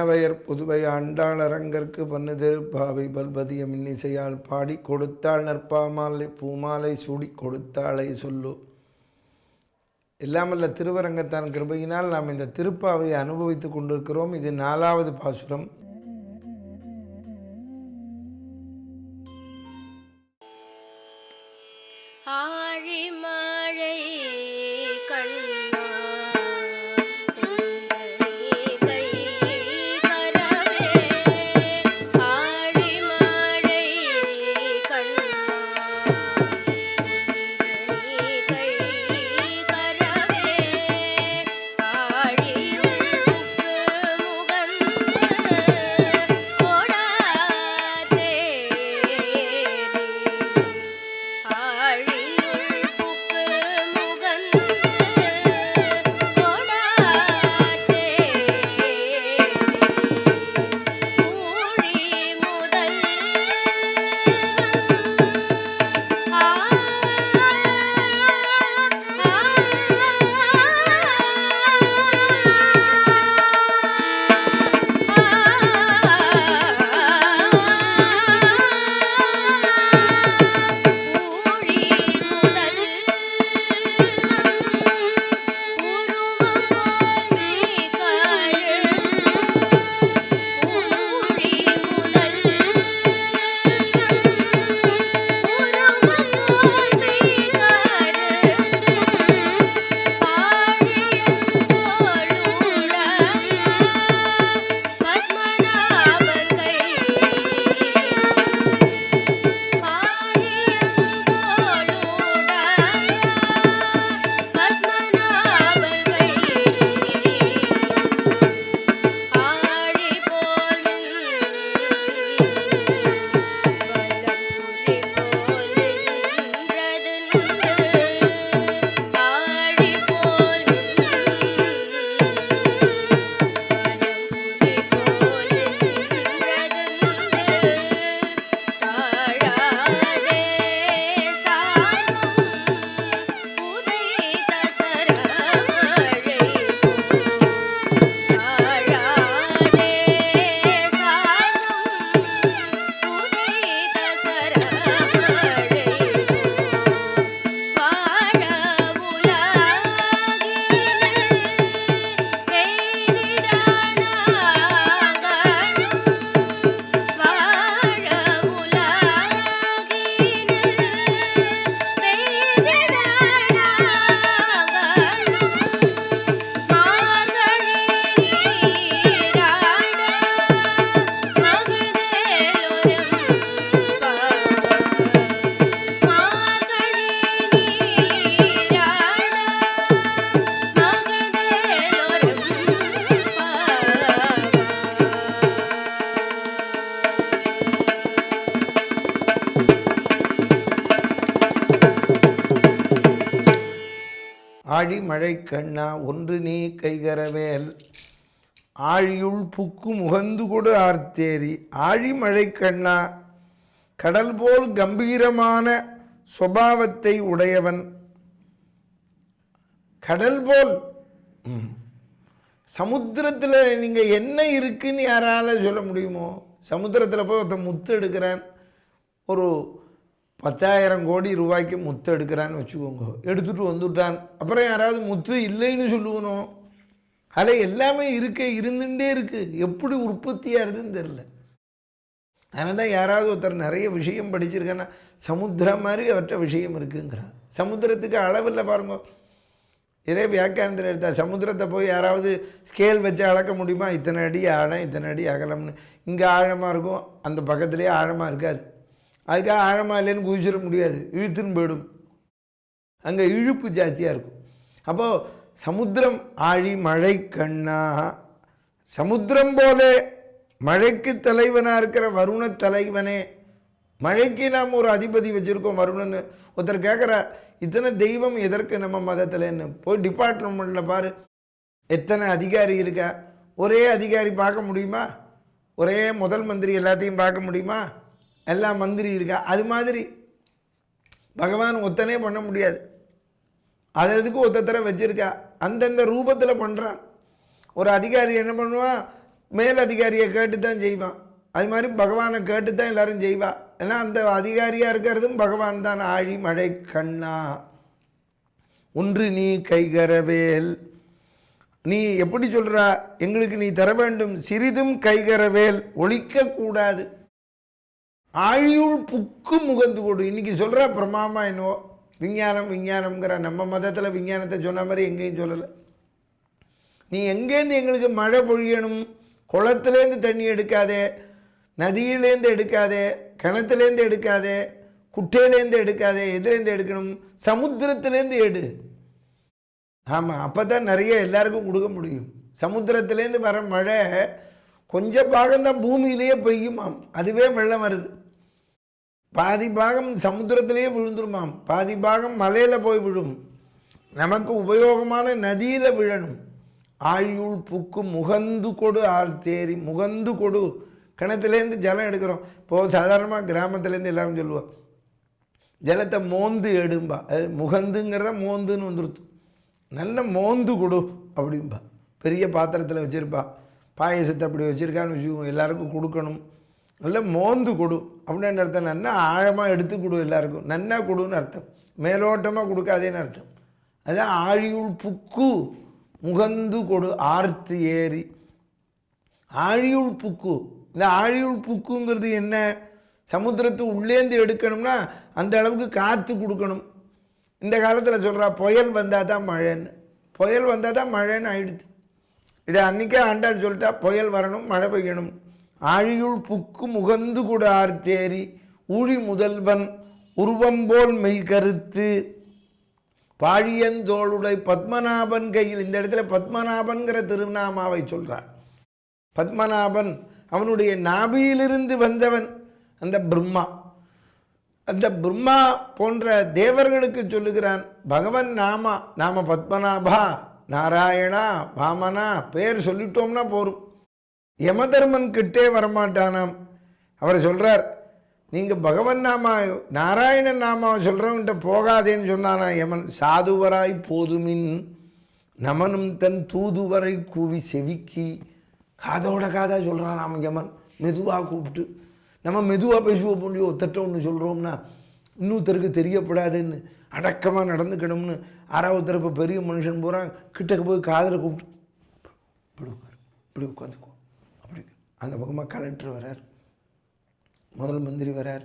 இன்னவையர் புதுவை ஆண்டாளரங்கற்கு பன்னுதேர் பாவை பல்பதியம் இன்னிசையால் பாடி கொடுத்தாள் நற்பாமாலை பூமாலை சூடி கொடுத்தாளை சொல்லு. எல்லாமல்ல திருவரங்கத்தான் கிருபையினால் நாம் இந்த திருப்பாவை அனுபவித்துக் கொண்டிருக்கிறோம். இது 4வது பாசுரம். ஆழிமழை கண்ணா ஆழிமழை கண்ணா ஒன்று நீ கைகரவேல் ஆழியுள் புக்கு முகந்து கொடு ஆர்த்தேரி. ஆழிமழை கண்ணா, கடல் போல் கம்பீரமான சுபாவத்தை உடையவன். கடல் போல் சமுத்திரத்தில் நீங்கள் என்ன இருக்குன்னு யாரால சொல்ல முடியுமோ? சமுத்திரத்தில் போய் ஒருத்தன் முத்து எடுக்கிறான், ஒரு 10,000 கோடி ரூபாய்க்கு முத்து எடுக்கிறான்னு வச்சுக்கோங்க, எடுத்துகிட்டு வந்துட்டான். அப்புறம் யாராவது முத்து இல்லைன்னு சொல்லுவணும்? அதில் எல்லாமே இருந்துகிட்டே இருக்குது. எப்படி உற்பத்தியாகுதுன்னு தெரில. அதனால தான் யாராவது ஒருத்தர் நிறைய விஷயம் படிச்சிருக்கேன்னா சமுத்திரம் மாதிரி அவற்ற விஷயம் இருக்குங்கிறான். சமுத்திரத்துக்கு அளவில் பாருங்க, இதே வியாக்கியானத்தில் எடுத்தால் சமுத்திரத்தை போய் யாராவது ஸ்கேல் வச்சு அளக்க முடியுமா? இத்தனை அடி ஆழம், இத்தனை அடி அகலம்னு. இங்கே ஆழமாக இருக்கும், அந்த பக்கத்துலேயே ஆழமாக இருக்காது. அதுக்காக ஆழமாக இல்லைன்னு குதிச்சிட முடியாது, இழுத்துன்னு போயிடும். அங்கே இழுப்பு ஜாஸ்தியாக இருக்கும். அப்போது சமுத்திரம் ஆழி மழை கண்ணா, சமுத்திரம் போல மழைக்கு தலைவனாக இருக்கிற வருண தலைவனே. மழைக்கு நாம் ஒரு அதிபதி வச்சுருக்கோம், வருணன். ஒருத்தர் கேட்குற, இத்தனை தெய்வம் எதற்கு நம்ம மதத்தில்ன்னு? போய் டிபார்ட்மெண்ட்டில் பாரு, எத்தனை அதிகாரி இருக்கா? ஒரே அதிகாரி பார்க்க முடியுமா? ஒரே முதல் மந்திரி எல்லாத்தையும் பார்க்க முடியுமா? எல்லா மந்திரி இருக்கா? அது மாதிரி பகவான் ஒத்தனே பண்ண முடியாது. அதுக்கு ஒருத்தரை வச்சிருக்கா, அந்தந்த ரூபத்தில் பண்ணுறான். ஒரு அதிகாரி என்ன பண்ணுவான்? மேலதிகாரியை கேட்டு தான் செய்வான். அது மாதிரி பகவானை கேட்டு தான் எல்லாரும் செய்வா. ஏன்னா அந்த அதிகாரியாக இருக்கிறதும் பகவான் தான். ஆழி மழை கண்ணா ஒன்று நீ கைகரவேல், நீ எப்படி சொல்கிறா, எங்களுக்கு நீ தர வேண்டும் சிறிதும் கைகரவேல் ஒழிக்கக்கூடாது. ஆழியுள் புக்கு முகந்து கொடு. இன்னைக்கு சொல்கிற பிரமாமா என்னவோ விஞ்ஞானம்ங்கிற நம்ம மதத்தில் விஞ்ஞானத்தை சொன்ன மாதிரி எங்கேயும் சொல்லலை. நீ எங்கேருந்து எங்களுக்கு மழை பொழியணும், குளத்துலேருந்து தண்ணி எடுக்காதே, நதியிலேருந்து எடுக்காதே, கிணத்துலேருந்து எடுக்காதே, குட்டையிலேருந்து எடுக்காதே, எதுலேருந்து எடுக்கணும், சமுத்திரத்துலேருந்து எடு. ஆமாம், அப்போ தான் நிறைய எல்லாருக்கும் கொடுக்க முடியும். சமுத்திரத்துலேருந்து வர மழை கொஞ்சம் பாகம்தான் பூமியிலேயே பெய்யுமாம், அதுவே வெள்ளம் வருது. பாதி பாகம் சமுத்திரத்திலேயே விழுந்துருமாம், பாதி பாகம் மலையில் போய் விழும். நமக்கு உபயோகமான நதியில் விழணும். ஆழியுள் புக்கு முகந்து கொடு ஆர்த்தேரி, முகந்து கொடு. கிணத்துலேருந்து ஜலம் எடுக்கிறோம். இப்போது சாதாரணமாக கிராமத்துலேருந்து எல்லாரும் சொல்லுவோம் ஜலத்தை மோந்து எடும்பா. அது முகந்துங்கிறத மோந்துன்னு வந்துடுத்து. நல்ல மோந்து கொடு அப்படிம்பா. பெரிய பாத்திரத்தில் வச்சுருப்பா, பாயசத்தை அப்படி வச்சுருக்கான்னு வச்சுக்கோங்க, எல்லாருக்கும் கொடுக்கணும். நல்ல மோந்து கொடு அப்படின்னு அர்த்தம். நன்னா ஆழமாக எடுத்து கொடு, எல்லாருக்கும் நன்னா கொடுன்னு அர்த்தம். மேலோட்டமாக கொடுக்காதேன்னு அர்த்தம். அதுதான் ஆழியுள் புக்கு முகந்து கொடு ஆர்த்து ஏறி. ஆழியுள் புக்கு, இந்த ஆழியுள் புக்குங்கிறது என்ன? சமுத்திரத்து உள்ளேந்து எடுக்கணும்னா அந்த அளவுக்கு காற்று கொடுக்கணும். இந்த காலத்தில் சொல்கிறா புயல் வந்தால் தான் மழைன்னு. புயல் வந்தால் தான் மழைன்னு ஆயிடுது. இதை அன்றைக்கே ஆண்டாள் சொல்லிட்டா, புயல் வரணும், மழை பெய்யணும். ஆழியுள் புக்கு முகந்து கொடு ஆர்த்தேரி ஊழி முதல்வன் உருவம்போல் மெய் கருத்து பாழியந்தோளுடை பத்மநாபன் கையில். இந்த இடத்துல பத்மநாபன்கிற திருநாமாவை சொல்கிறார். பத்மநாபன் அவனுடைய நாபியிலிருந்து வந்தவன் அந்த பிரம்மா. அந்த பிரம்மா போன்ற தேவர்களுக்கு சொல்லுகிறான் பகவன் நாம பத்மநாபா, நாராயணா, பாமனா பேர் சொல்லிட்டோம்னா போரும். யமதர்மன் கிட்டே வரமாட்டானாம். அவர் சொல்கிறார், நீங்கள் பகவன் நாமா நாராயணன் நாமாவை சொல்கிறவன்கிட்ட போகாதேன்னு சொன்னானா யமன். சாதுவராய் போதுமின் நமனும் தன் தூதுவரை கூவி செவிக்கி. காதோட காதாக சொல்கிறான் நாம யமன். மெதுவாக கூப்பிட்டு நம்ம மெதுவாக பேசுவோம். போண்டியோ ஒத்தட்ட ஒன்று சொல்கிறோம்னா இன்னொருத்தருக்கு தெரியப்படாதுன்னு அடக்கமாக நடந்துக்கணும்னு ஆறாவது இப்போ பெரிய மனுஷன் போகிறான், கிட்டக்கு போய் காதில் கூப்பிட்டு இப்படி உட்காரு, இப்படி உட்காந்துக்கோ அப்படி. அந்த பக்கமாக கலெக்டர் வரார், முதல் மந்திரி வரார்,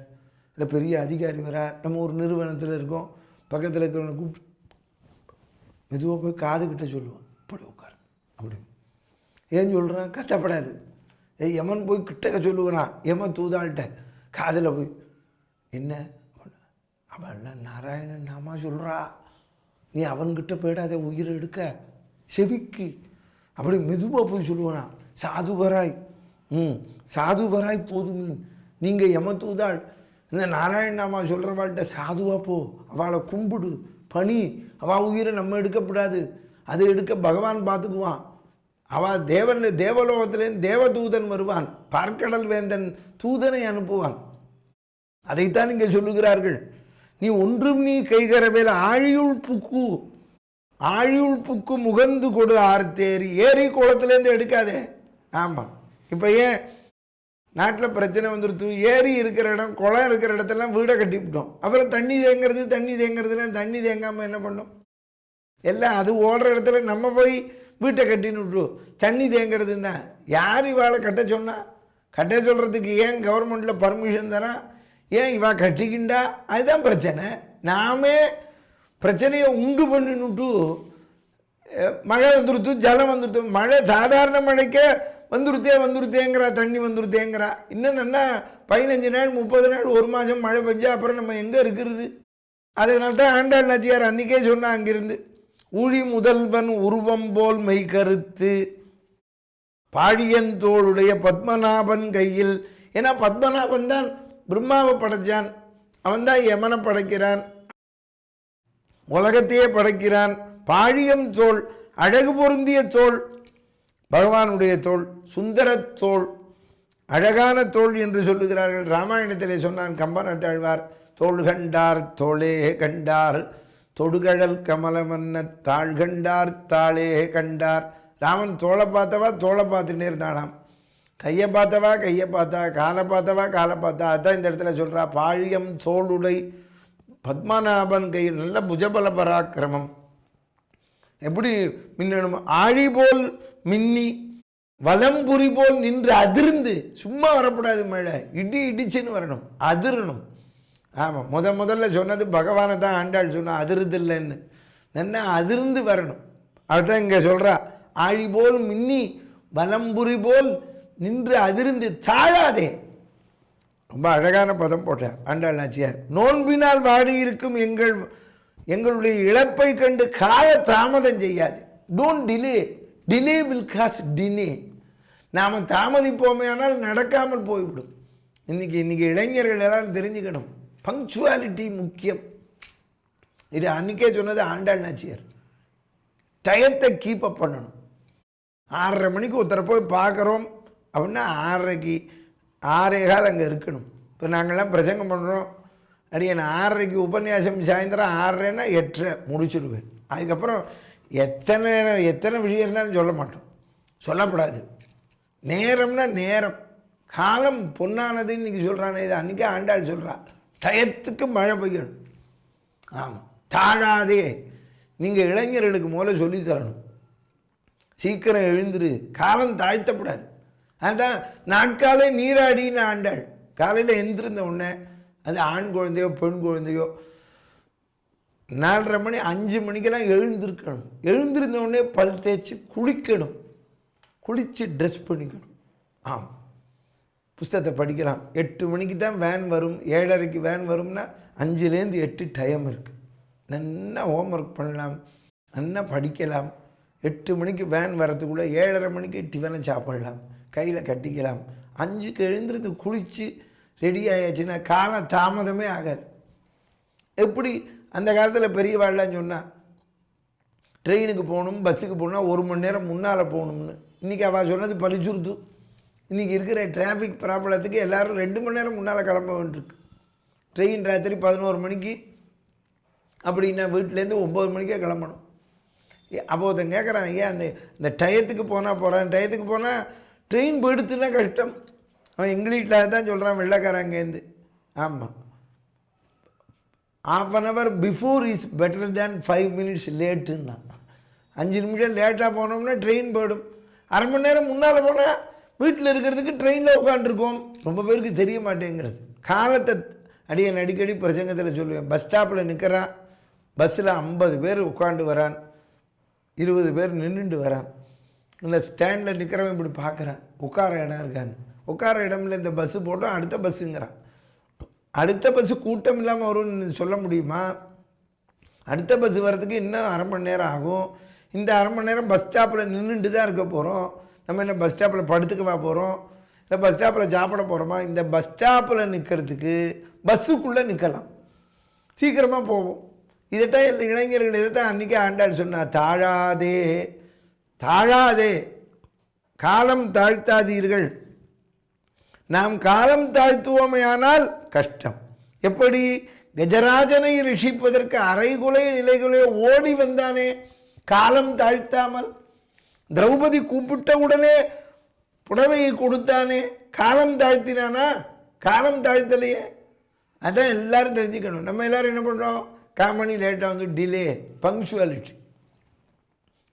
இல்லை பெரிய அதிகாரி வரார். நம்ம ஒரு நிறுவனத்தில் இருக்கோம், பக்கத்தில் இருக்கிறவனை கூப்பிட்டு மெதுவாக போய் காதுகிட்ட சொல்லுவான், இப்படி உட்காரு அப்படி. ஏன் சொல்கிறான்? கத்தப்படாது. யமன் போய் கிட்டக்க சொல்லுவான், யம தூதாள்கிட்ட காதில் போய் என்ன அவன் நாராயணன் நாமா சொல்கிறா, நீ அவன்கிட்ட போயிடாத, உயிரை எடுக்க செவிக்கு அப்படி மெதுவாக போய் சொல்லுவானா. சாதுவராய் சாதுவராய் போதுமே, நீங்கள் யம தூதாள் இந்த நாராயண நாமா சொல்கிறவாள்கிட்ட சாதுவாக போ, அவளை கும்பிடு, பணி. அவள் உயிரை நம்ம எடுக்கப்படாது, அதை எடுக்க பகவான் பார்த்துக்குவான். அவள் தேவலோகத்திலேருந்து தேவதூதன் வருவான், பார்க்கடல் வேந்தன் தூதனை அனுப்புவான். அதைத்தான் இங்கே சொல்லுகிறார்கள். நீ ஒன்றும் நீ கைகரவேல ஆழியுள் புக்கு, ஆழியுள் புக்கு முகந்து கொடு ஆர்த்தேரி. ஏரி குளத்துலேருந்து எடுக்காதே. ஆமாம், இப்போ ஏன் நாட்டில் பிரச்சனை வந்துடுத்து? ஏரி இருக்கிற இடம், குளம் இருக்கிற இடத்தெல்லாம் வீடை கட்டிவிட்டோம். அப்புறம் தண்ணி தேங்கிறதுனா தண்ணி தேங்காமல் என்ன பண்ணோம்? எல்லாம் அது ஓடுற இடத்துல நம்ம போய் வீட்டை கட்டின்னு விட்டுருவோம். தண்ணி தேங்கிறதுன்னா யார் இவாளை கட்ட சொன்னா? கட்ட சொல்கிறதுக்கு ஏன் கவர்மெண்ட்டில் பர்மிஷன் தரா? ஏன் இவா கட்டிக்கிண்டா? அதுதான் பிரச்சனை. நாமே பிரச்சனையை உண்டு பண்ணினுட்டு மழை வந்துடுத்து, ஜலம் வந்துடுத்து. மழை சாதாரண மழைக்கே வந்துருத்தேங்கிறா, தண்ணி வந்துருத்தேங்கிறா. இன்னும் என்ன 15 நாள் 30 நாள் 1 மாதம் மழை பெஞ்சா அப்புறம் நம்ம எங்கே இருக்கிறது? அதனால தான் ஆண்டாள் நாச்சியார் அன்றைக்கே சொன்னால் அங்கிருந்து ஊழி முதல்வன் உருவம் போல் மெய் கருத்து பாழியந்தோளுடைய பத்மநாபன் கையில். ஏன்னா பத்மநாபன் தான் பிரம்மாவை படைச்சான், அவன் தான் யமனை படைக்கிறான், உலகத்தையே படைக்கிறான். பாழியம் தோல், அழகு பொருந்திய தோல் பகவானுடைய தோல், சுந்தர தோல், அழகான தோல் என்று சொல்லுகிறார்கள். ராமாயணத்திலே சொன்னான் கம்பநாட்டாழ்வார், தோல் கண்டார் தோளே கண்டார் தொடுகழல் கமலமன்ன தாழ் கண்டார் தாளே கண்டார். ராமன் தோளை பார்த்தவா தோளை பார்த்துட்டே இருந்தானாம். கையை பார்த்தவா கையை பார்த்தா, காலை பார்த்தவா காலை பார்த்தா. அதான் இந்த இடத்துல சொல்கிறா, பாழியம் தோளுடை பத்மநாபன் கையில் நல்ல புஜபல பராக்கிரமம். எப்படி மின்னணும்? ஆழி போல் மின்னி வலம்புரி போல் நின்று அதிர்ந்து. சும்மா வரக்கூடாது மழை, இடி இடிச்சுன்னு வரணும், அதிரணும். ஆமாம், முதல்ல சொன்னது பகவானை தான் ஆண்டாள் சொன்னால் அதிருது இல்லைன்னு. நல்லா அதிர்ந்து வரணும். அதுதான் இங்கே சொல்கிறா, ஆழி போல் மின்னி வலம்புரி போல் நின்று அதிர்ந்து தாழாதே. ரொம்ப அழகான பதம் போட்டார் ஆண்டாள் நாச்சியார். நோன்பினால் வாடி இருக்கும் எங்களுடைய இழப்பை கண்டு கால தாமதம் செய்யாது. Don't delay, delay will cause delay. நாம் தாமதிப்போமே ஆனால் நடக்காமல் போய்விடும். இன்னைக்கு இளைஞர்கள் எல்லாரும் தெரிஞ்சுக்கணும், பங்க்சுவாலிட்டி முக்கியம். இது அன்றைக்கே சொன்னது ஆண்டாள் நாச்சியார். டயத்தை கீப் அப் பண்ணணும். 6:30 மணிக்கு ஒருத்தரை போய் பார்க்குறோம் அப்படின்னா 6:30க்கு 6:15 அங்கே இருக்கணும். இப்போ நாங்கள்லாம் பிரசங்கம் பண்ணுறோம், நான் 6:30க்கு உபன்யாசம், சாயந்தரம் 6:30ன்னா 8:30 முடிச்சுடுவேன். அதுக்கப்புறம் எத்தனை விஷயம் இருந்தாலும் சொல்ல மாட்டோம், சொல்லப்படாது. நேரம்னா நேரம், காலம் பொன்னானதுன்னு இன்றைக்கி சொல்கிறானே, இது அன்றைக்கே ஆண்டாள் சொல்கிறா. டயத்துக்கு மழை பெய்யணும். ஆமாம், தாழாதே. நீங்கள் இளைஞர்களுக்கு முதல்ல சொல்லி தரணும், சீக்கிரம் எழுந்துரு, காலம் தாழ்த்தப்படாது. அதுதான் நாட்காலே நீராடின்னு ஆண்டாள். காலையில் எந்திருந்த உடனே, அது ஆண் குழந்தையோ பெண் குழந்தையோ, 4:30 மணி 5 மணிக்கெல்லாம் எழுந்திருக்கணும். எழுந்திருந்த உடனே பல் தேய்ச்சி குளிக்கணும், குளித்து ட்ரெஸ் பண்ணிக்கணும். ஆமாம், புஸ்தகத்தை படிக்கலாம். 8 மணிக்கு தான் வேன் வரும், 7:30க்கு வேன் வரும்னா 5லேருந்து 8 டைம் இருக்குது. நல்லா ஹோம்ஒர்க் பண்ணலாம், நல்லா படிக்கலாம். 8 மணிக்கு வேன் வரத்துக்குள்ளே 7:30 மணிக்கு டிஃபனை சாப்பிடலாம், கையில் கட்டிக்கலாம். 5க்கு எழுந்திருந்து குளித்து ரெடி ஆயாச்சுன்னா காலம் தாமதமே ஆகாது. எப்படி அந்த காலத்தில் பெரியவாள்லாம் சொன்னால், ட்ரெயினுக்கு போகணும், பஸ்ஸுக்கு போகணும்னா 1 மணி நேரம் முன்னால் போகணும்னு. இன்றைக்கி அவள் சொன்னது பழிச்சுருது. இன்றைக்கி இருக்கிற டிராஃபிக் ப்ராப்ளத்துக்கு எல்லோரும் 2 மணி நேரம் முன்னால் கிளம்ப வேண்டியிருக்கு. ட்ரெயின் ராத்திரி 11 மணிக்கு அப்படின்னா வீட்டிலேருந்து 9 மணிக்கே கிளம்பணும். அப்போ ஒருத்தன் கேட்குறான், ஏன் அந்த டயத்துக்கு போகிறான், டயத்துக்கு போனால் ட்ரெயின் போயிடுத்துன்னா கஷ்டம். அவன் இங்கிலீஷில் தான் சொல்கிறான், வெள்ளைக்காரங்கேருந்து. ஆமாம், ½ an hour before is better than 5 minutes லேட்டுன்னா. 5 நிமிஷம் லேட்டாக போனோம்னா ட்ரெயின் போயிடும். அரை மணி நேரம் முன்னால் போனால் வீட்டில் இருக்கிறதுக்கு ட்ரெயினில் உட்காந்துருக்கோம். ரொம்ப பேருக்கு தெரிய மாட்டேங்கிறது. காலத்தை அடிக்கடி பிரசங்கத்தில் சொல்லுவேன். பஸ் ஸ்டாப்பில் நிற்கிறான், பஸ்ஸில் 50 பேர் உட்காந்து வரான், 20 பேர் நின்றுட்டு வரான். இந்த ஸ்டாண்டில் நிற்கிறவன் இப்படி பார்க்குறான், உட்கார இடம் இருக்கான்னு. உட்கார இடம்ல இந்த பஸ்ஸு போட்டோம், அடுத்த பஸ்ஸுங்கிறான். அடுத்த பஸ்ஸு கூட்டம் இல்லாமல் வரும்னு சொல்ல முடியுமா? அடுத்த பஸ்ஸு வர்றதுக்கு இன்னும் அரை மணி நேரம் ஆகும். இந்த அரை மணி நேரம் பஸ் ஸ்டாப்பில் நின்றுட்டு தான் இருக்க போகிறோம். நம்ம என்ன பஸ் ஸ்டாப்பில் படுத்துக்கவா போகிறோம், இல்லை பஸ் ஸ்டாப்பில் சாப்பிட போகிறோமா? இந்த பஸ் ஸ்டாப்பில் நிற்கிறதுக்கு பஸ்ஸுக்குள்ளே நிற்கலாம், சீக்கிரமாக போவோம். இதைத்தான் இளைஞர்கள் இதைத்தான் அன்றைக்கி ஆண்டாள் சொன்னா, தாழாதே தாழாதே, காலம் தாழ்த்தாதீர்கள். நாம் காலம் தாழ்த்துவோமையானால் கஷ்டம். எப்படி? கஜராஜனை ரிஷிப்பதற்கு அரைகுலை நிலைகுலை ஓடி வந்தானே, காலம் தாழ்த்தாமல். திரௌபதி கூப்பிட்ட உடனே புடவையை கொடுத்தானே, காலம் தாழ்த்தினானா? காலம் தாழ்த்தலையே. அதான் எல்லாரும் தெரிஞ்சுக்கணும். நம்ம எல்லோரும் என்ன பண்ணுறோம், 1/4 மணி லேட்டாக வந்து டிலே, பங்க்சுவாலிட்டி.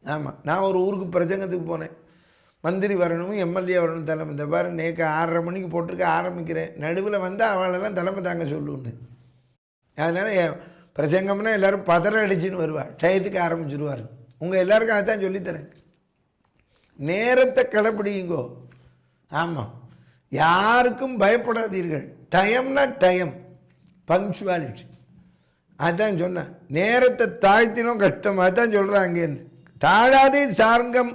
ஆமாம், நான் ஒரு ஊருக்கு பிரசங்கத்துக்கு போனேன். மந்திரி வரணும், எம்எல்ஏ வரணும், தலைமை. இந்த பாரு, நேற்று 6:30 மணிக்கு போட்டிருக்க ஆரம்பிக்கிறேன், நடுவில் வந்தால் அவளெல்லாம் தலைமை தாங்க சொல்லுன்னு. அதனால் என் பிரசங்கம்னா எல்லோரும் பதற அடிச்சுன்னு வருவாள், டயத்துக்கு ஆரம்பிச்சிருவார். உங்கள் எல்லாருக்கும் அதுதான் சொல்லித்தரேன், நேரத்தை கடைப்பிடிங்கோ. ஆமாம், யாருக்கும் பயப்படாதீர்கள். டைம்னா டைம், பங்க்சுவாலிட்டி. அதுதான் சொன்னேன். நேரத்தை தாழ்த்தினோம் கஷ்டம். அதுதான் சொல்கிறேன். அங்கேருந்து தாழாதே சார்கம்.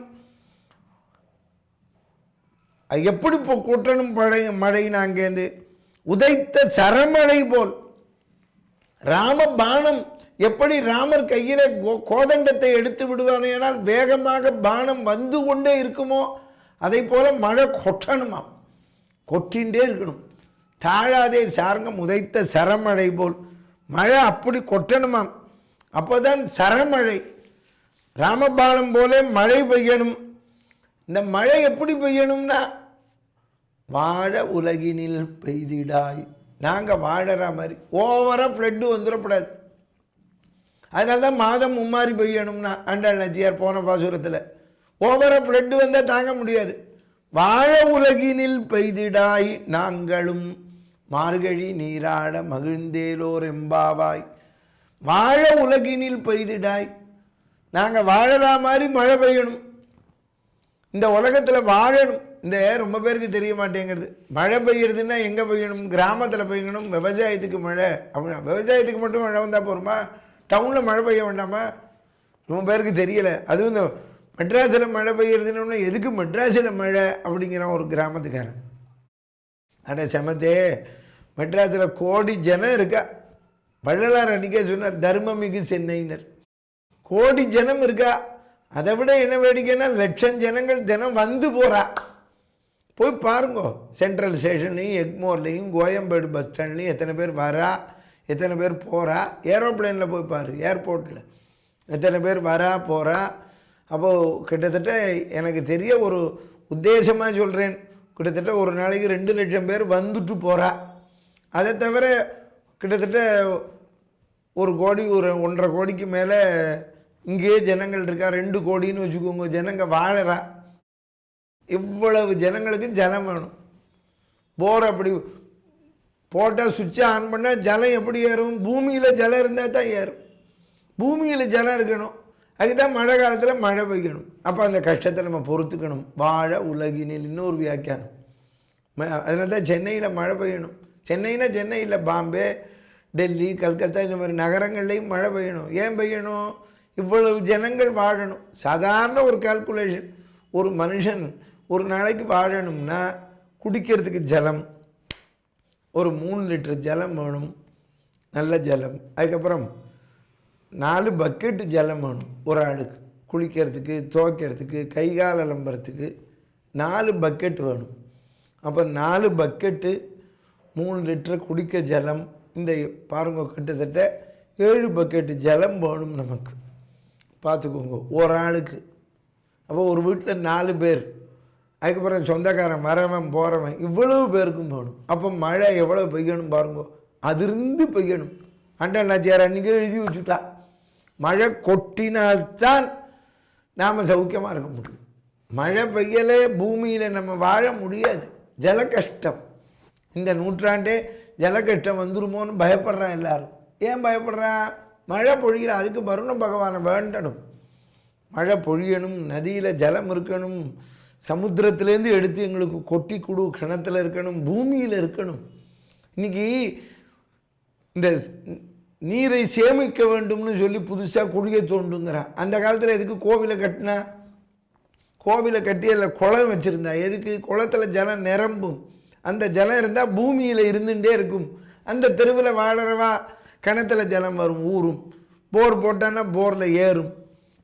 எப்படி இப்போ கூட்டணும் மழைன்னு அங்கேருந்து உதைத்த சரமழை போல். ராம பானம் எப்படி ராமர் கையில் கோதண்டத்தை எடுத்து விடுவானேனால் வேகமாக பானம் வந்து கொண்டே இருக்குமோ, அதை போல மழை கொட்டணுமாம், கொட்டின்றே இருக்கணும். தாழாதே சார்கம் உதைத்த சரமழை போல். மழை அப்படி கொட்டணுமாம், அப்போதான் சரமழை. ராமபானம் போல மழை பெய்யணும். இந்த மழை எப்படி பெய்யணும்னா, வாழ உலகினில் பெய்திடாய். நாங்கள் வாழற மாதிரி ஓவராக ஃப்ளட்டு வந்துடக்கூடாது. அதனால தான் மாதம் மும்மாறி பெய்யணும்னா ஆண்டாள் நாச்சியார் போன பாசுரத்தில் ஓவராக ஃப்ளட்டு வந்தால் தாங்க முடியாது. வாழ உலகினில் பெய்திடாய் நாங்களும் மார்கழி நீராட மகிழ்ந்தேலோர் எம்பாவாய். வாழ உலகினில் பெய்திடாய், நாங்கள் வாழற மாதிரி மழை பெய்யணும், இந்த உலகத்தில் வாழணும். இந்த ரொம்ப பேருக்கு தெரிய மாட்டேங்கிறது. மழை பெய்யறதுன்னா எங்கே பெய்யணும்? கிராமத்தில் பெய்யணும். விவசாயத்துக்கு மழை அப்படின்னா விவசாயத்துக்கு மட்டும் மழை வந்தால் போருமா? டவுனில் மழை பெய்ய வேண்டாமா? ரொம்ப பேருக்கு தெரியலை. அதுவும் இந்த மெட்ராஸில் மழை பெய்யறதுன்னு எதுக்கு மெட்ராஸில் மழை அப்படிங்கிறான் ஒரு கிராமத்துக்காரன். அட சமத்தே, மெட்ராஸில் கோடி ஜனம் இருக்கா. வள்ளலார் அன்றைக்கே சொன்னார், தர்மமிகு சென்னையினர். கோடி ஜனம் இருக்கா. அதை விட என்ன வேடிக்கைன்னா லட்சம் ஜனங்கள் தினம் வந்து போகிறா. போய் பாருங்கோ, சென்ட்ரல் ஸ்டேஷன்லேயும் எக்மோர்லேயும் கோயம்பேடு பஸ் ஸ்டாண்ட்லேயும் எத்தனை பேர் வரா, எத்தனை பேர் போகிறா. ஏரோப்ளேனில் போய் பாரு, ஏர்போர்ட்டில் எத்தனை பேர் வரா போகிறா. அப்போது கிட்டத்தட்ட எனக்கு தெரிய ஒரு உத்தேசமாக சொல்கிறேன், கிட்டத்தட்ட ஒரு நாளைக்கு 2 லட்சம் பேர் வந்துட்டு போகிறா. அதை தவிர கிட்டத்தட்ட 1 கோடி, ஒரு 1.5 கோடிக்கு மேலே இங்கேயே ஜனங்கள் இருக்கா. 2 கோடின்னு வச்சுக்கோங்க, ஜனங்க வாழறா. இவ்வளவு ஜனங்களுக்கு ஜலம் வேணும். போர் அப்படி போட்டால் சுவிட்சை ஆன் பண்ணால் ஜலம் எப்படி ஏறும்? பூமியில் ஜலம் இருந்தால் தான் ஏறும். பூமியில் ஜலம் இருக்கணும். அதுதான் மழை காலத்தில் மழை பெய்யணும். அப்போ அந்த கஷ்டத்தை நம்ம பொறுத்துக்கணும். வாழ உலகினில் இன்னொரு வியாக்கியானம். அதனால தான் சென்னையில் மழை பெய்யணும். சென்னைனா சென்னை இல்லை, பாம்பே, டெல்லி, கல்கத்தா இந்த மாதிரி நகரங்கள்லேயும் மழை பெய்யணும். ஏன் பெய்யணும்? இவ்வளவு ஜனங்கள் வாழணும். சாதாரண ஒரு கால்குலேஷன், ஒரு மனுஷன் ஒரு நாளைக்கு வாழணும்னா குடிக்கிறதுக்கு ஜலம் ஒரு 3 லிட்டர் ஜலம் வேணும், நல்ல ஜலம். அதுக்கப்புறம் 4 பக்கெட்டு ஜலம் வேணும் ஒரு ஆளுக்கு. குளிக்கிறதுக்கு, துவைக்கிறதுக்கு, கை கால் அலம்புறதுக்கு 4 பக்கெட் வேணும். அப்போ 4 பக்கெட்டு 3 லிட்டர் குடிக்க ஜலம். இந்த பாருங்க, கிட்டத்தட்ட 7 பக்கெட்டு ஜலம் வேணும் நமக்கு. பார்த்துக்கோங்க ஒரு ஆளுக்கு. அப்போ ஒரு வீட்டில் 4 பேர், அதுக்கப்புறம் சொந்தக்காரன் வரவன் போகிறவன், இவ்வளவு பேருக்கும் வேணும். அப்போ மழை எவ்வளோ பெய்யணும் பாருங்க, அதிருந்து பெய்யணும். ஆண்டாள் நாச்சியார் அன்றைக்கே எழுதி வச்சுட்டா, மழை கொட்டினால்தான் நாம் சௌக்கியமாக இருக்க முடியும். மழை பெய்யலே பூமியில் நம்ம வாழ முடியாது. ஜல கஷ்டம். இந்த நூற்றாண்டே ஜல கஷ்டம் வந்துருமோன்னு பயப்படுறான் எல்லாரும். ஏன் பயப்படுறான்? மழை பொழியல. அதுக்கு வருண பகவானை வேண்டணும். மழை பொழியணும், நதியில் ஜலம் இருக்கணும், சமுத்திரத்துலேருந்து எடுத்து எங்களுக்கு கொட்டி கொடு, கிணத்துல இருக்கணும், பூமியில் இருக்கணும். இன்றைக்கி இந்த நீரை சேமிக்க வேண்டும்னு சொல்லி புதுசாக குழியை தோண்டுங்கிறான். அந்த காலத்தில் எதுக்கு கோவிலை கட்டினா? கோவிலை கட்டி அதில் குளம் வச்சுருந்தா எதுக்கு? குளத்தில் ஜலம் நிரம்பும். அந்த ஜலம் இருந்தால் பூமியில் இருந்துகிட்டே இருக்கும். அந்த தெருவில் வாழறவா கிணத்துல ஜலம் வரும், ஊறும். போர் போட்டான்னா போரில் ஏறும்.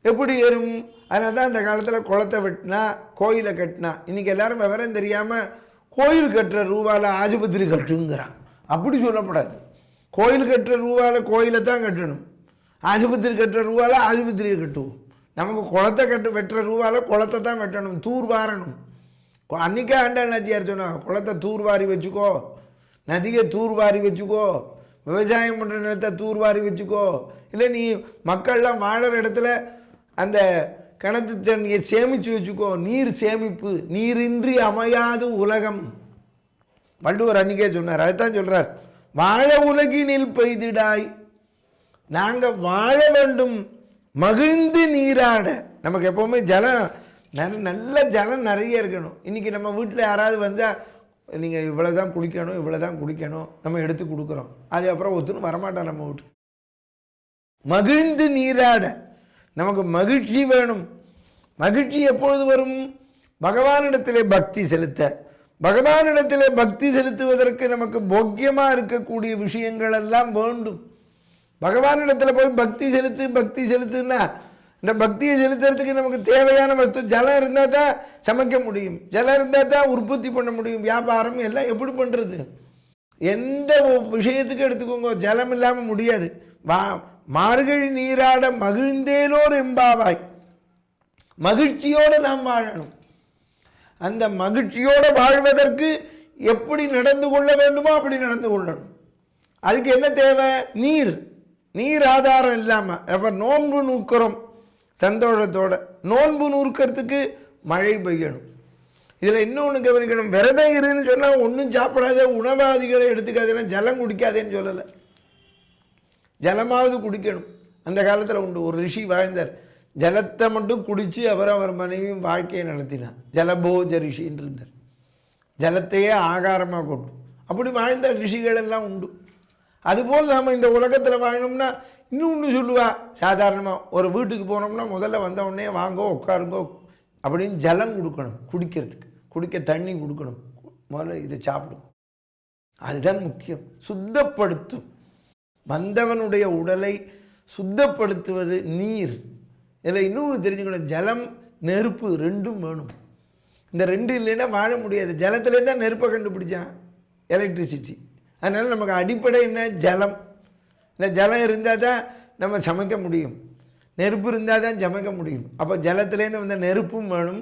எப்படி ஏறும்? அதனால தான் அந்த காலத்தில் குளத்தை வெட்டினா, கோயிலை கட்டினா. இன்றைக்கி எல்லாரும் விவரம் தெரியாமல் கோயில் கட்டுற ரூபாவில் ஆஸ்பத்திரி கட்டுங்கிறான். அப்படி சொல்லப்படாது. கோயில் கட்டுற ரூபாவில் கோயிலை தான் கட்டணும், ஆஸ்பத்திரி கட்டுற ரூபாவில் ஆஸ்பத்திரியை கட்டுவோம். நமக்கு குளத்தை வெட்டுற ரூபாவில் குளத்தை தான் வெட்டணும், தூர் வாரணும். அன்றைக்கே ஆண்டாள் நாச்சியார் சொன்னாங்க, குளத்தை தூர்வாரி வச்சுக்கோ, நதியை தூர்வாரி வச்சுக்கோ, விவசாயம் பண்ணுற நிலத்தை தூர்வாரி வச்சுக்கோ. இல்லை நீ மக்கள்லாம் வாழற இடத்துல அந்த கிணத்து தண்ணியை சேமித்து வச்சுக்கோ. நீர் சேமிப்பு. நீரின்றி அமையாது உலகம். வள்ளுவர் அன்றைக்கே சொன்னார். அதுதான் சொல்கிறார், வாழ உலகினில் பெய்திடாய். நாங்கள் வாழ வேண்டும், மகிழ்ந்து நீராட. நமக்கு எப்போவுமே ஜலம், நல்ல ஜலம் நிறைய இருக்கணும். இன்றைக்கி நம்ம வீட்டில் யாராவது வந்தால் நீங்கள் இவ்வளோ தான் குளிக்கணும், இவ்வளோ தான் குடிக்கணும், நம்ம எடுத்து கொடுக்குறோம். அது அப்புறம் ஒத்துன்னு வரமாட்டான் நம்ம வீட்டு. மகிழ்ந்து நீராட. நமக்கு மகிழ்ச்சி வேணும். மகிழ்ச்சி எப்பொழுது வரும்? பகவானிடத்திலே பக்தி செலுத்த. பகவானிடத்திலே பக்தி செலுத்துவதற்கு நமக்கு போக்கியமாக இருக்கக்கூடிய விஷயங்கள் எல்லாம் வேண்டும். பகவானிடத்தில் போய் பக்தி செலுத்துன்னா இந்த பக்தியை செலுத்துறதுக்கு நமக்கு தேவையான வஸ்து ஜலம் இருந்தால் தான் சமைக்க முடியும், ஜலம் இருந்தால் தான் உற்பத்தி பண்ண முடியும், வியாபாரம் எல்லாம் எப்படி பண்ணுறது? எந்த விஷயத்துக்கு எடுத்துக்கோங்க, ஜலம் இல்லாமல் முடியாது. மார்கழி நீராட மகிழ்ந்தேலோர் எம்பாவாய். மகிழ்ச்சியோடு நாம் வாழணும். அந்த மகிழ்ச்சியோடு வாழ்வதற்கு எப்படி நடந்து கொள்ள வேண்டுமோ அப்படி நடந்து கொள்ளணும். அதுக்கு என்ன தேவை? நீர். நீர் ஆதாரம் இல்லாமல் அப்போ நோன்பு நூக்கிறோம் சந்தோஷத்தோட. நோன்பு நூக்கிறதுக்கு மழை பெய்யணும். இதில் இன்னொன்று கவனிக்கணும், விரதம் இருன்னு சொன்னால் ஒன்றும் சாப்பிடாத, உணவாதிகளை எடுத்துக்காதுன்னா ஜலம் குடிக்காதேன்னு சொல்லலை. ஜலமாவது குடிக்கணும். அந்த காலத்தில் உண்டு, ஒரு ரிஷி வாழ்ந்தார், ஜலத்தை மட்டும் குடித்து அவர் மனைவியும் வாழ்க்கையை நடத்தினார். ஜலபோஜ ரிஷின்னு இருந்தார். ஜலத்தையே ஆகாரமாக கொண்டும் அப்படி வாழ்ந்த ரிஷிகள் எல்லாம் உண்டு. அதுபோல் நாம் இந்த உலகத்தில் வாழணும்னா இன்னொன்று சொல்லுவா, சாதாரணமாக ஒரு வீட்டுக்கு போனோம்னா முதல்ல வந்த உடனே வாங்கோ உட்காருங்கோ அப்படின்னு ஜலம் கொடுக்கணும். குடிக்கிறதுக்கு குடிக்க தண்ணி கொடுக்கணும். முதல்ல இதை சாப்பிடும். அதுதான் முக்கியம். சுத்தப்படுத்தும், வந்தவனுடைய உடலை சுத்தப்படுத்துவது நீர். இதில் இன்னொன்று தெரிஞ்சுக்கணும், ஜலம் நெருப்பு ரெண்டும் வேணும். இந்த ரெண்டு இல்லைன்னா வாழ முடியாது. ஜலத்துலேருந்து தான் நெருப்பை கண்டுபிடிச்சான், எலக்ட்ரிசிட்டி. அதனால் நமக்கு அடிப்படை என்ன? ஜலம். இந்த ஜலம் இருந்தால் தான் நம்ம சமைக்க முடியும், நெருப்பு இருந்தால் தான் சமைக்க முடியும். அப்போ ஜலத்துலேருந்து வந்த நெருப்பும் வேணும்,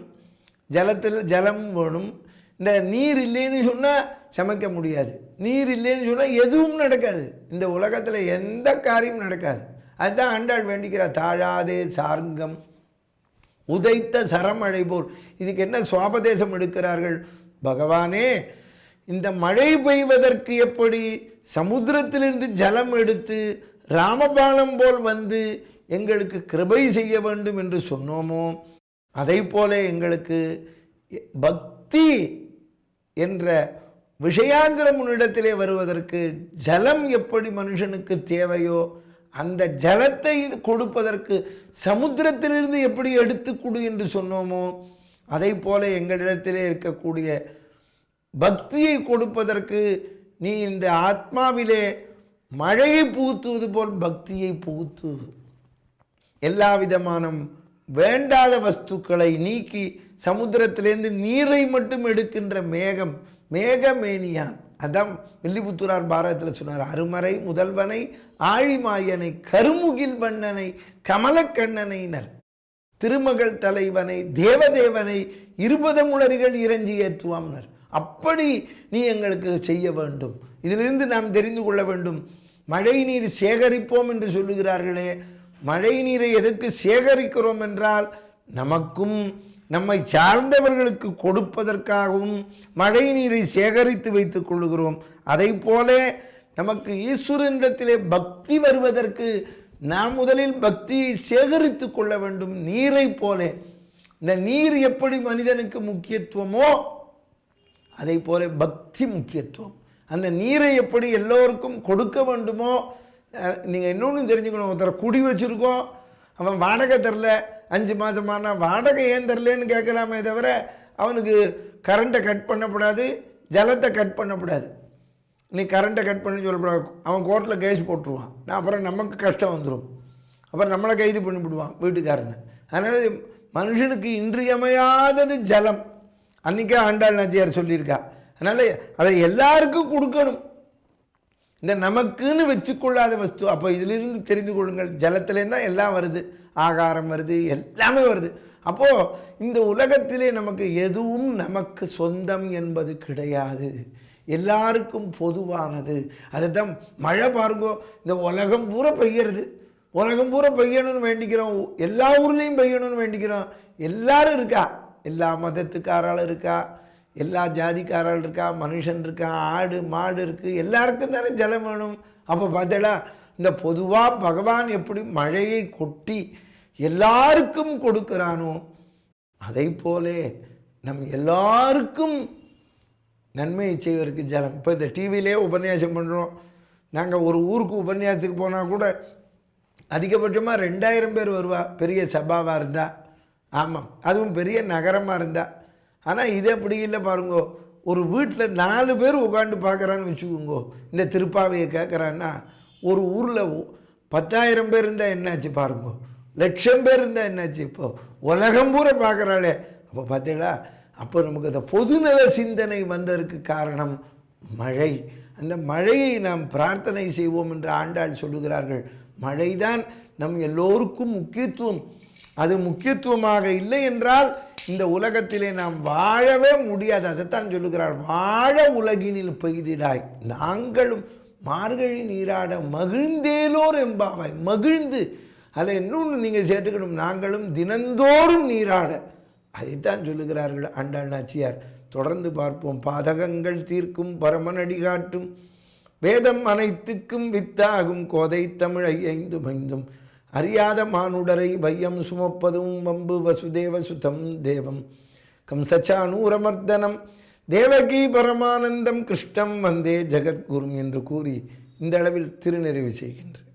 ஜலமும் வேணும். இந்த நீர் இல்லைன்னு சொன்னால் சமைக்க முடியாது. நீர் இல்லைன்னு சொன்னால் எதுவும் நடக்காது. இந்த உலகத்தில் எந்த காரியமும் நடக்காது. அதுதான் ஆண்டாள் வேண்டிக்கிறார், தாழாதே சார்கம் உதைத்த சரமழை போல். இதுக்கு என்ன சுவாபதேசம் எடுக்கிறார்கள்? பகவானே, இந்த மழை பெய்வதற்கு எப்படி சமுத்திரத்திலிருந்து ஜலம் எடுத்து ராமபாணம் போல் வந்து எங்களுக்கு கிருபை செய்ய வேண்டும் என்று சொன்னோமோ, அதை போல எங்களுக்கு பக்தி என்ற விஷயாந்திரம் உன்னிடத்திலே வருவதற்கு ஜலம் எப்படி மனுஷனுக்கு தேவையோ அந்த ஜலத்தை கொடுப்பதற்கு சமுத்திரத்திலிருந்து எப்படி எடுத்து கொடு என்று சொன்னோமோ, அதை போல எங்களிடத்திலே இருக்கக்கூடிய பக்தியை கொடுப்பதற்கு நீ இந்த ஆத்மாவிலே மழையை புகுத்துவது போல் பக்தியை புகுத்து. எல்லா விதமான வேண்டாத வஸ்துக்களை நீக்கி சமுத்திரத்திலேருந்து நீரை மட்டும் எடுக்கின்ற மேகம், மேகமேனியான். அதான் வில்லிபுத்தூரார் பாரதத்தில் சொன்னார், அருமறை முதல்வனை ஆழிமாயனை கருமுகில் வண்ணனை கமலக்கண்ணனைனர் திருமகள் தலைவனை தேவதேவனை இருபதமுளரிகள் இறஞ்சி ஏற்றுவாம்னர். அப்படி நீ எங்களுக்கு செய்ய வேண்டும். இதிலிருந்து நாம் தெரிந்து கொள்ள வேண்டும், மழை நீர் சேகரிப்போம் என்று சொல்லுகிறார்களே, மழை நீரை எதற்கு சேகரிக்கிறோம் என்றால் நமக்கும் நம்மை சார்ந்தவர்களுக்கு கொடுப்பதற்காகவும் மழை நீரை சேகரித்து வைத்துக் கொள்ளுகிறோம். அதை போல நமக்கு ஈஸ்வரனிடத்திலே பக்தி வருவதற்கு நாம் முதலில் பக்தியை சேகரித்து கொள்ள வேண்டும். நீரை போல இந்த நீர் எப்படி மனிதனுக்கு முக்கியத்துவமோ அதை போல பக்தி முக்கியத்துவம். அந்த நீரை எப்படி எல்லோருக்கும் கொடுக்க வேண்டுமோ. நீங்கள் இன்னொன்று தெரிஞ்சுக்கணும், ஒருத்தர் குடி வச்சுருக்கோம், அவன் வாடகை தரல, 5 மாதமானா வாடகை ஏன் தரலன்னு கேட்கலாமே தவிர அவனுக்கு கரண்ட்டை கட் பண்ணக்கூடாது, ஜலத்தை கட் பண்ணக்கூடாது. நீ கரண்ட்டை கட் பண்ணி சொல்லக்கூடாது, அவன் கோர்ட்டில் கேஸ் போட்டுருவான். அப்புறம் நமக்கு கஷ்டம் வந்துடும், அப்புறம் நம்மளை கைது பண்ணிவிடுவான் வீட்டுக்காரனை. அதனால் மனுஷனுக்கு இன்றியமையாதது ஜலம். அன்றைக்கே ஆண்டாள் நாச்சியார் சொல்லியிருக்கா. அதனால் அதை எல்லாருக்கும் கொடுக்கணும். இந்த நமக்குன்னு வச்சுக்கொள்ளாத வஸ்து. அப்போ இதிலிருந்து தெரிந்து கொள்ளுங்கள், ஜலத்திலேருந்து தான் எல்லாம் வருது, ஆகாரம் வருது, எல்லாமே வருது. அப்போது இந்த உலகத்திலே நமக்கு எதுவும் நமக்கு சொந்தம் என்பது கிடையாது, எல்லாருக்கும் பொதுவானது. அதை தான் மழை பாருங்கோ, இந்த உலகம் பூரா பெய்யறது, உலகம் பூரா பெய்யணும்னு வேண்டிக்கிறோம், எல்லா ஊர்லேயும் பெய்யணும்னு வேண்டிக்கிறோம். எல்லாரும் இருக்கா, எல்லா மதத்துக்காராலும் இருக்கா, எல்லா ஜாதிக்காரால் இருக்கா, மனுஷன் இருக்கா, ஆடு மாடு இருக்குது, எல்லாருக்கும் தானே ஜலம் வேணும். அப்போ பார்த்தா இந்த பொதுவாக பகவான் எப்படி மழையை கொட்டி எல்லாருக்கும் கொடுக்குறானோ அதை போலே நம் எல்லாருக்கும் நன்மையை செய்வதற்கு ஜலம். இப்போ இந்த டிவிலே உபன்யாசம் பண்ணுறோம். நாங்கள் ஒரு ஊருக்கு உபன்யாசத்துக்கு போனால் கூட அதிகபட்சமாக 2000 பேர் வருவா, பெரிய சபாவாக இருந்தால். ஆமாம், அதுவும் பெரிய நகரமாக இருந்தால். ஆனால் இது அப்படி இல்லை பாருங்கோ. ஒரு வீட்டில் 4 பேர் உட்காந்து பார்க்குறான்னு வச்சுக்கோங்கோ, இந்த திருப்பாவையை கேட்குறான்னா, ஒரு ஊரில் 10,000 பேர் இருந்தால் என்னாச்சு பாருங்கோ, 1,00,000 பேர் இருந்தால் என்னாச்சு. இப்போது உலகம் பூரா பார்க்குறாளே. அப்போ பார்த்தீங்களா, அப்போ நமக்கு அந்த பொதுநல சிந்தனை வந்ததற்கு காரணம் மழை. அந்த மழையை நாம் பிரார்த்தனை செய்வோம் என்று ஆண்டாள் சொல்லுகிறார்கள். மழைதான் நம் எல்லோருக்கும் முக்கியத்துவம். அது முக்கியத்துவமாக இல்லை என்றால் இந்த உலகத்திலே நாம் வாழவே முடியாது. அதைத்தான் சொல்லுகிறார், வாழ உலகினில் பெய்திடாய் நாங்களும் மார்கழி நீராட மகிழ்ந்தேலோர் எம்பாவாய். மகிழ்ந்து அதில் இன்னொன்று நீங்கள் சேர்த்துக்கணும், நாங்களும் தினந்தோறும் நீராட. அதைத்தான் சொல்லுகிறார்கள் ஆண்டாள் நாச்சியார். தொடர்ந்து பார்ப்போம். பாதகங்கள் தீர்க்கும் பரமனடி காட்டும் வேதம் அனைத்துக்கும் வித்தாகும் கோதை தமிழை ஐந்தும் ஐந்தும் அறியாத மானுடரை வையம் சுமப்பதும் வம்பு வசுதேவ சுதம் தேவம் கம்சச்சானூரமர்தனம் தேவகி பரமானந்தம் கிருஷ்ணம் வந்தே ஜெகத்குரும் என்று கூறி இந்த அளவில் திருநிறைவு செய்கின்றேன்.